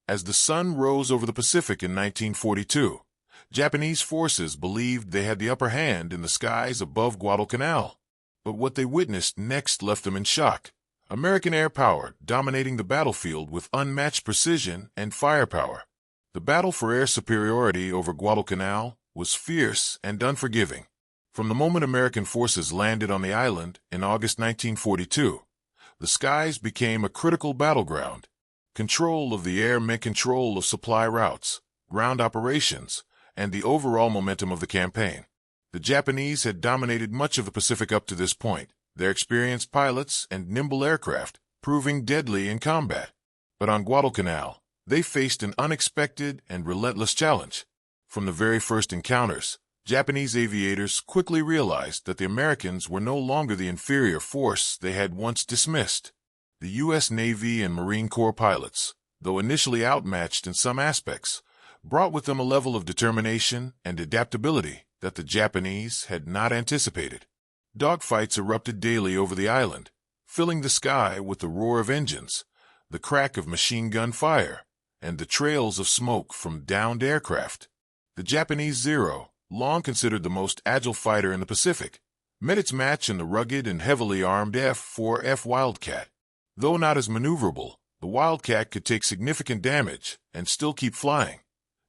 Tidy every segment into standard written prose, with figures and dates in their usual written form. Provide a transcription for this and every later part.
As the sun rose over the Pacific in 1942, Japanese forces believed they had the upper hand in the skies above Guadalcanal. But what they witnessed next left them in shock. American air power dominating the battlefield with unmatched precision and firepower. The battle for air superiority over Guadalcanal was fierce and unforgiving. From the moment American forces landed on the island in August 1942, the skies became a critical battleground. Control of the air meant control of supply routes, ground operations, and the overall momentum of the campaign. The Japanese had dominated much of the Pacific up to this point, their experienced pilots and nimble aircraft proving deadly in combat. But on Guadalcanal, they faced an unexpected and relentless challenge. From the very first encounters, Japanese aviators quickly realized that the Americans were no longer the inferior force they had once dismissed. The U.S. Navy and Marine Corps pilots, though initially outmatched in some aspects, brought with them a level of determination and adaptability that the Japanese had not anticipated. Dogfights erupted daily over the island, filling the sky with the roar of engines, the crack of machine gun fire, and the trails of smoke from downed aircraft. The Japanese Zero, long considered the most agile fighter in the Pacific, met its match in the rugged and heavily armed F-4F Wildcat. Though not as maneuverable, the Wildcat could take significant damage and still keep flying,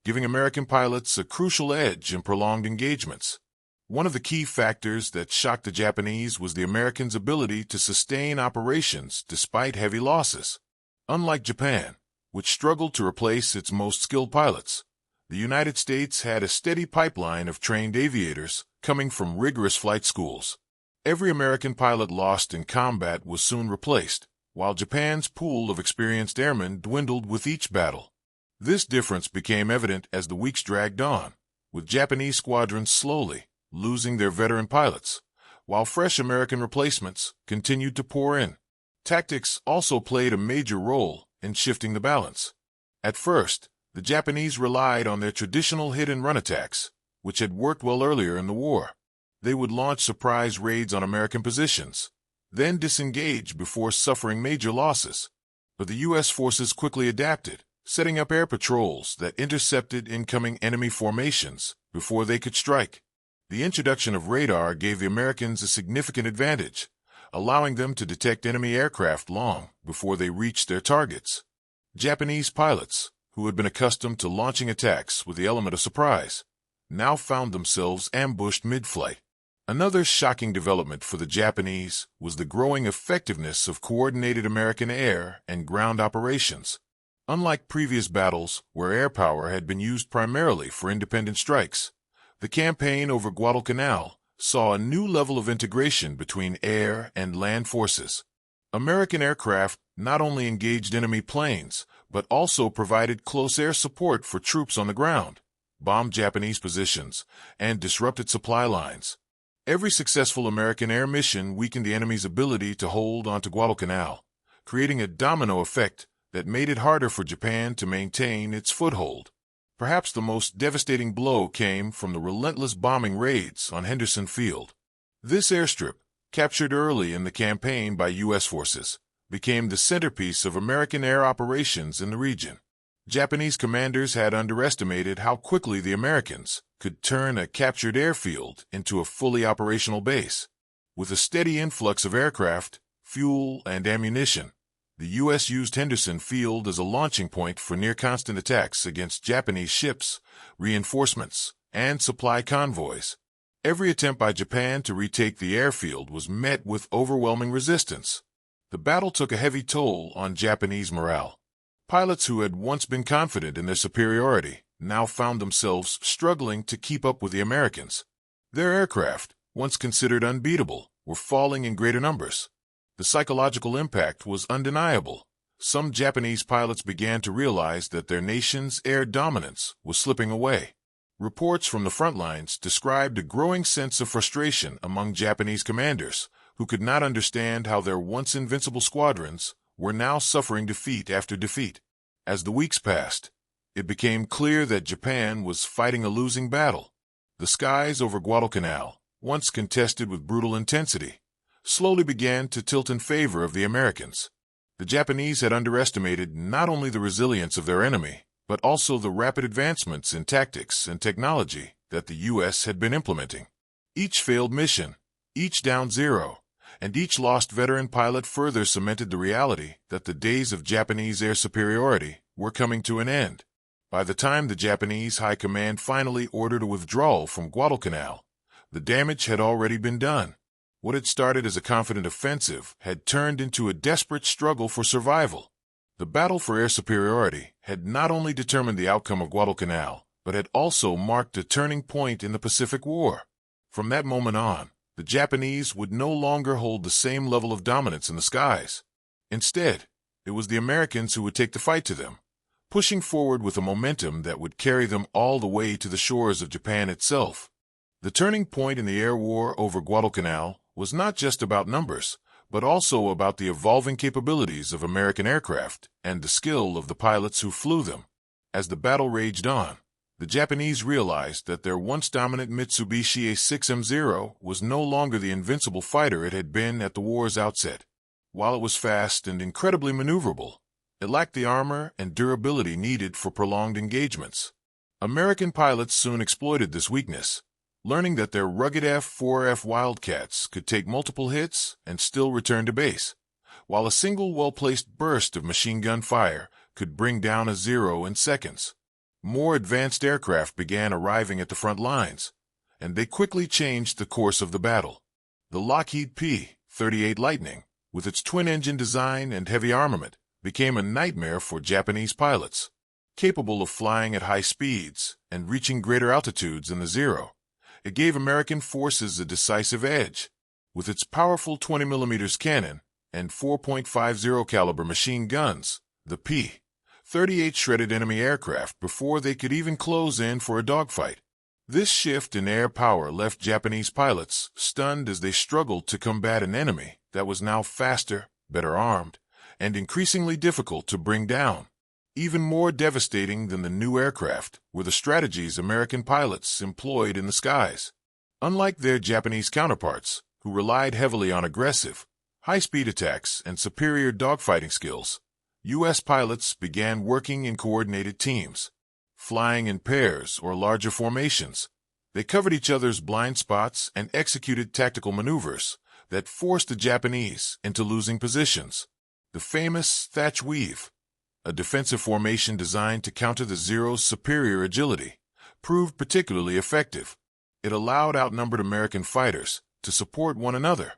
giving American pilots a crucial edge in prolonged engagements. One of the key factors that shocked the Japanese was the Americans' ability to sustain operations despite heavy losses. Unlike Japan, which struggled to replace its most skilled pilots, the United States had a steady pipeline of trained aviators coming from rigorous flight schools. Every American pilot lost in combat was soon replaced, while Japan's pool of experienced airmen dwindled with each battle. This difference became evident as the weeks dragged on, with Japanese squadrons slowly losing their veteran pilots, while fresh American replacements continued to pour in. Tactics also played a major role in shifting the balance. At first, the Japanese relied on their traditional hit-and-run attacks, which had worked well earlier in the war. They would launch surprise raids on American positions, then disengage before suffering major losses. But the U.S. forces quickly adapted, setting up air patrols that intercepted incoming enemy formations before they could strike. The introduction of radar gave the Americans a significant advantage, allowing them to detect enemy aircraft long before they reached their targets. Japanese pilots, who had been accustomed to launching attacks with the element of surprise, now found themselves ambushed mid-flight. Another shocking development for the Japanese was the growing effectiveness of coordinated American air and ground operations. Unlike previous battles where air power had been used primarily for independent strikes, the campaign over Guadalcanal saw a new level of integration between air and land forces. American aircraft not only engaged enemy planes, but also provided close air support for troops on the ground, bombed Japanese positions, and disrupted supply lines. Every successful American air mission weakened the enemy's ability to hold onto Guadalcanal, creating a domino effect that made it harder for Japan to maintain its foothold. Perhaps the most devastating blow came from the relentless bombing raids on Henderson Field. This airstrip, captured early in the campaign by U.S. forces, became the centerpiece of American air operations in the region. Japanese commanders had underestimated how quickly the Americans could turn a captured airfield into a fully operational base. With a steady influx of aircraft, fuel, and ammunition, the U.S. used Henderson Field as a launching point for near-constant attacks against Japanese ships, reinforcements, and supply convoys. Every attempt by Japan to retake the airfield was met with overwhelming resistance. The battle took a heavy toll on Japanese morale. Pilots who had once been confident in their superiority now found themselves struggling to keep up with the Americans. Their aircraft, once considered unbeatable, were falling in greater numbers. The psychological impact was undeniable. Some Japanese pilots began to realize that their nation's air dominance was slipping away. Reports from the front lines described a growing sense of frustration among Japanese commanders, who could not understand how their once invincible squadrons were now suffering defeat after defeat. As the weeks passed, it became clear that Japan was fighting a losing battle. The skies over Guadalcanal, once contested with brutal intensity, slowly began to tilt in favor of the Americans. The Japanese had underestimated not only the resilience of their enemy, but also the rapid advancements in tactics and technology that the U.S. had been implementing. Each failed mission, each down zero, and each lost veteran pilot further cemented the reality that the days of Japanese air superiority were coming to an end. By the time the Japanese High Command finally ordered a withdrawal from Guadalcanal, the damage had already been done. What had started as a confident offensive had turned into a desperate struggle for survival. The battle for air superiority had not only determined the outcome of Guadalcanal, but had also marked a turning point in the Pacific War. From that moment on, the Japanese would no longer hold the same level of dominance in the skies. Instead, it was the Americans who would take the fight to them, pushing forward with a momentum that would carry them all the way to the shores of Japan itself. The turning point in the air war over Guadalcanal was not just about numbers, but also about the evolving capabilities of American aircraft and the skill of the pilots who flew them. As the battle raged on, the Japanese realized that their once dominant Mitsubishi A6M0 was no longer the invincible fighter it had been at the war's outset. While it was fast and incredibly maneuverable, it lacked the armor and durability needed for prolonged engagements. American pilots soon exploited this weakness, learning that their rugged F-4F Wildcats could take multiple hits and still return to base, while a single well-placed burst of machine gun fire could bring down a zero in seconds. More advanced aircraft began arriving at the front lines, and they quickly changed the course of the battle. The Lockheed P-38 Lightning, with its twin-engine design and heavy armament, became a nightmare for Japanese pilots. Capable of flying at high speeds and reaching greater altitudes than the Zero, it gave American forces a decisive edge. With its powerful 20mm cannon and 4.50 caliber machine guns, the P-38 shredded enemy aircraft before they could even close in for a dogfight. This shift in air power left Japanese pilots stunned as they struggled to combat an enemy that was now faster, better armed, and increasingly difficult to bring down. Even more devastating than the new aircraft were the strategies American pilots employed in the skies. Unlike their Japanese counterparts, who relied heavily on aggressive, high-speed attacks and superior dogfighting skills, U.S. pilots began working in coordinated teams. Flying in pairs or larger formations, they covered each other's blind spots and executed tactical maneuvers that forced the Japanese into losing positions. The famous Thatch Weave, a defensive formation designed to counter the Zero's superior agility, proved particularly effective. It allowed outnumbered American fighters to support one another,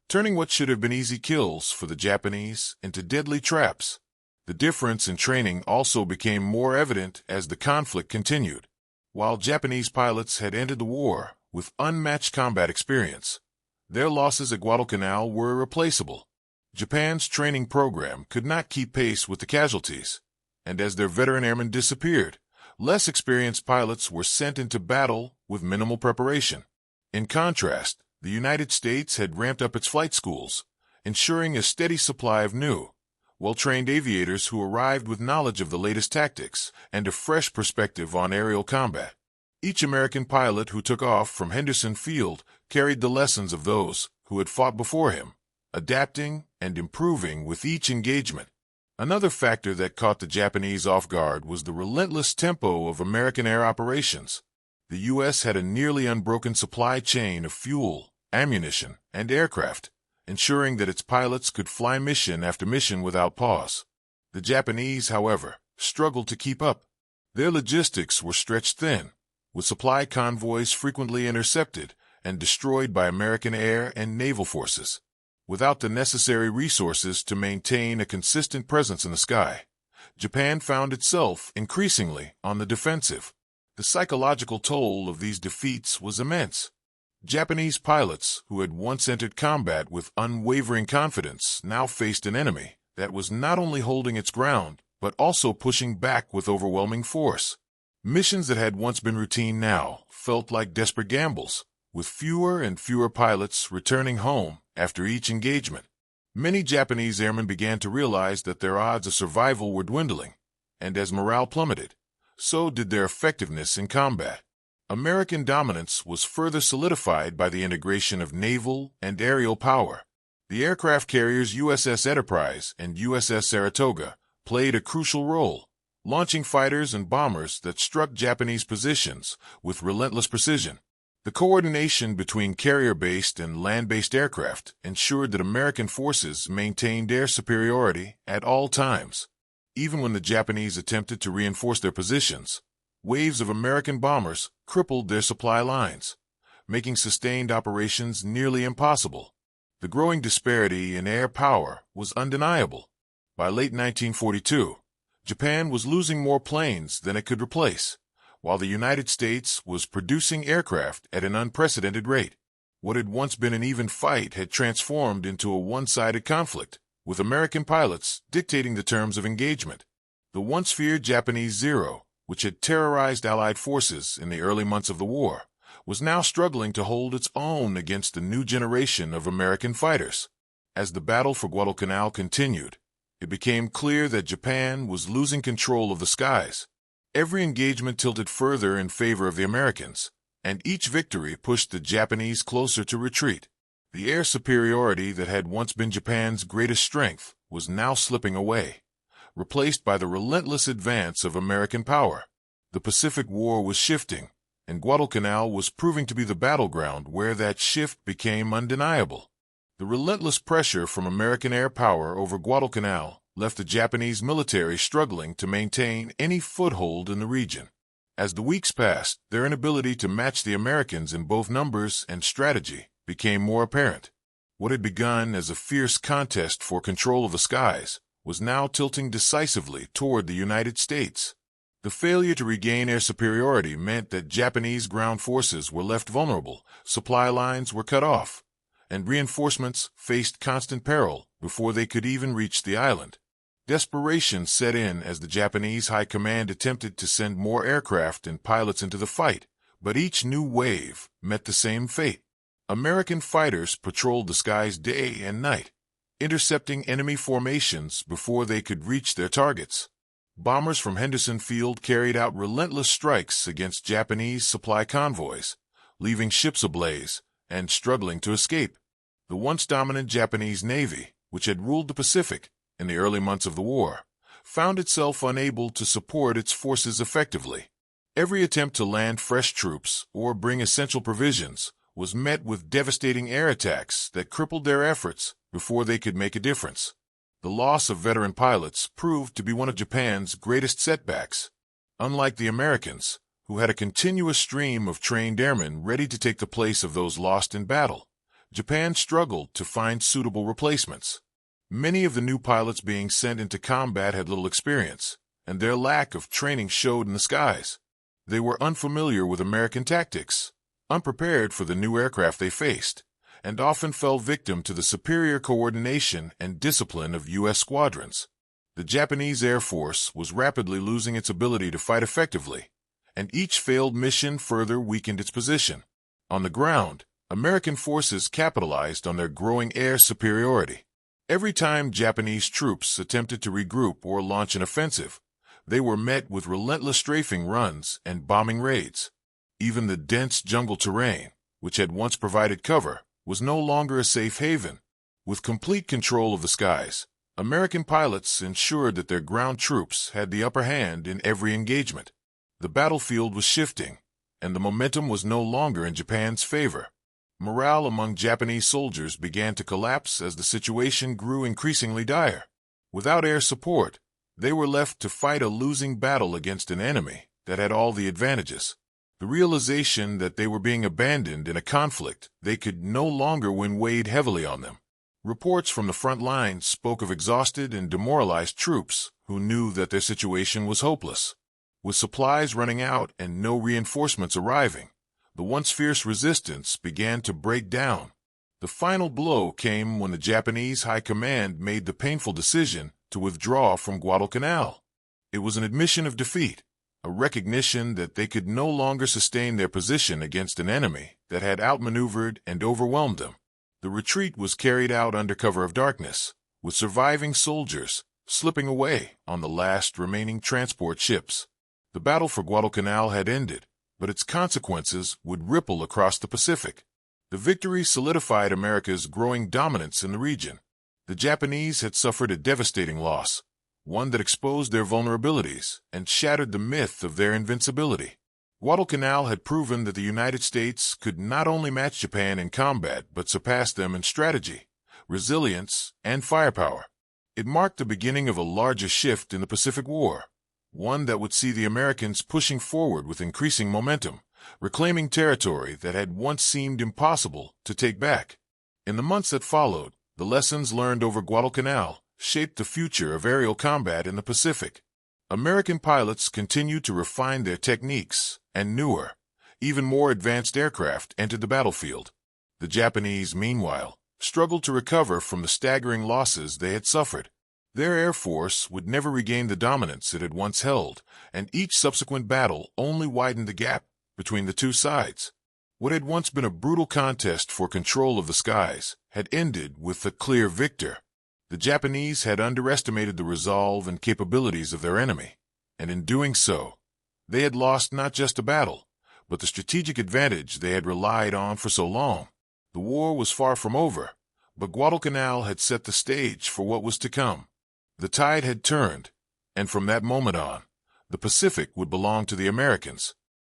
turning what should have been easy kills for the Japanese into deadly traps. The difference in training also became more evident as the conflict continued. While Japanese pilots had ended the war with unmatched combat experience, their losses at Guadalcanal were irreplaceable. Japan's training program could not keep pace with the casualties, and as their veteran airmen disappeared, less experienced pilots were sent into battle with minimal preparation. In contrast, the United States had ramped up its flight schools, ensuring a steady supply of new, well-trained aviators who arrived with knowledge of the latest tactics and a fresh perspective on aerial combat. Each American pilot who took off from Henderson Field carried the lessons of those who had fought before him, adapting and improving with each engagement. Another factor that caught the Japanese off guard was the relentless tempo of American air operations. The U.S. had a nearly unbroken supply chain of fuel, ammunition, and aircraft, ensuring that its pilots could fly mission after mission without pause. The Japanese, however, struggled to keep up. Their logistics were stretched thin, with supply convoys frequently intercepted and destroyed by American air and naval forces. Without the necessary resources to maintain a consistent presence in the sky, Japan found itself increasingly on the defensive. The psychological toll of these defeats was immense. Japanese pilots who had once entered combat with unwavering confidence now faced an enemy that was not only holding its ground, but also pushing back with overwhelming force. Missions that had once been routine now felt like desperate gambles, with fewer and fewer pilots returning home after each engagement. Many Japanese airmen began to realize that their odds of survival were dwindling, and as morale plummeted, so did their effectiveness in combat. American dominance was further solidified by the integration of naval and aerial power. The aircraft carriers USS Enterprise and USS Saratoga played a crucial role, launching fighters and bombers that struck Japanese positions with relentless precision. The coordination between carrier-based and land-based aircraft ensured that American forces maintained air superiority at all times. Even when the Japanese attempted to reinforce their positions, waves of American bombers crippled their supply lines, making sustained operations nearly impossible. The growing disparity in air power was undeniable. By late 1942, Japan was losing more planes than it could replace, while the United States was producing aircraft at an unprecedented rate. What had once been an even fight had transformed into a one-sided conflict, with American pilots dictating the terms of engagement. The once feared Japanese Zero, which had terrorized Allied forces in the early months of the war, was now struggling to hold its own against the new generation of American fighters. As the battle for Guadalcanal continued, it became clear that Japan was losing control of the skies. Every engagement tilted further in favor of the Americans, and each victory pushed the Japanese closer to retreat. The air superiority that had once been Japan's greatest strength was now slipping away, replaced by the relentless advance of American power. The Pacific War was shifting, and Guadalcanal was proving to be the battleground where that shift became undeniable. The relentless pressure from American air power over Guadalcanal left the Japanese military struggling to maintain any foothold in the region. As the weeks passed, their inability to match the Americans in both numbers and strategy became more apparent. What had begun as a fierce contest for control of the skies was now tilting decisively toward the United States. The failure to regain air superiority meant that Japanese ground forces were left vulnerable, supply lines were cut off, and reinforcements faced constant peril before they could even reach the island. Desperation set in as the Japanese High Command attempted to send more aircraft and pilots into the fight, but each new wave met the same fate. American fighters patrolled the skies day and night, intercepting enemy formations before they could reach their targets. Bombers from Henderson Field carried out relentless strikes against Japanese supply convoys, leaving ships ablaze and struggling to escape. The once dominant Japanese Navy, which had ruled the Pacific in the early months of the war, found itself unable to support its forces effectively. Every attempt to land fresh troops or bring essential provisions was met with devastating air attacks that crippled their efforts before they could make a difference. The loss of veteran pilots proved to be one of Japan's greatest setbacks. Unlike the Americans, who had a continuous stream of trained airmen ready to take the place of those lost in battle, Japan struggled to find suitable replacements. Many of the new pilots being sent into combat had little experience, and their lack of training showed in the skies. They were unfamiliar with American tactics, unprepared for the new aircraft they faced, and often fell victim to the superior coordination and discipline of U.S. squadrons. The Japanese Air Force was rapidly losing its ability to fight effectively, and each failed mission further weakened its position. On the ground, American forces capitalized on their growing air superiority. Every time Japanese troops attempted to regroup or launch an offensive, they were met with relentless strafing runs and bombing raids. Even the dense jungle terrain, which had once provided cover, was no longer a safe haven. With complete control of the skies, American pilots ensured that their ground troops had the upper hand in every engagement. The battlefield was shifting, and the momentum was no longer in Japan's favor. Morale among Japanese soldiers began to collapse as the situation grew increasingly dire. Without air support, they were left to fight a losing battle against an enemy that had all the advantages. The realization that they were being abandoned in a conflict they could no longer win weighed heavily on them. Reports from the front lines spoke of exhausted and demoralized troops who knew that their situation was hopeless. With supplies running out and no reinforcements arriving, the once fierce resistance began to break down. The final blow came when the Japanese High Command made the painful decision to withdraw from Guadalcanal. It was an admission of defeat, a recognition that they could no longer sustain their position against an enemy that had outmaneuvered and overwhelmed them. The retreat was carried out under cover of darkness, with surviving soldiers slipping away on the last remaining transport ships. The battle for Guadalcanal had ended, but its consequences would ripple across the Pacific. The victory solidified America's growing dominance in the region. The Japanese had suffered a devastating loss, one that exposed their vulnerabilities and shattered the myth of their invincibility. Guadalcanal had proven that the United States could not only match Japan in combat but surpass them in strategy, resilience, and firepower. It marked the beginning of a larger shift in the Pacific War, one that would see the Americans pushing forward with increasing momentum, reclaiming territory that had once seemed impossible to take back. In the months that followed, the lessons learned over Guadalcanal shaped the future of aerial combat in the Pacific. American pilots continued to refine their techniques, and newer, even more advanced aircraft entered the battlefield. The Japanese, meanwhile, struggled to recover from the staggering losses they had suffered. Their air force would never regain the dominance it had once held, and each subsequent battle only widened the gap between the two sides. What had once been a brutal contest for control of the skies had ended with a clear victor. The Japanese had underestimated the resolve and capabilities of their enemy, and in doing so, they had lost not just a battle, but the strategic advantage they had relied on for so long. The war was far from over, but Guadalcanal had set the stage for what was to come. The tide had turned, and from that moment on, the Pacific would belong to the Americans.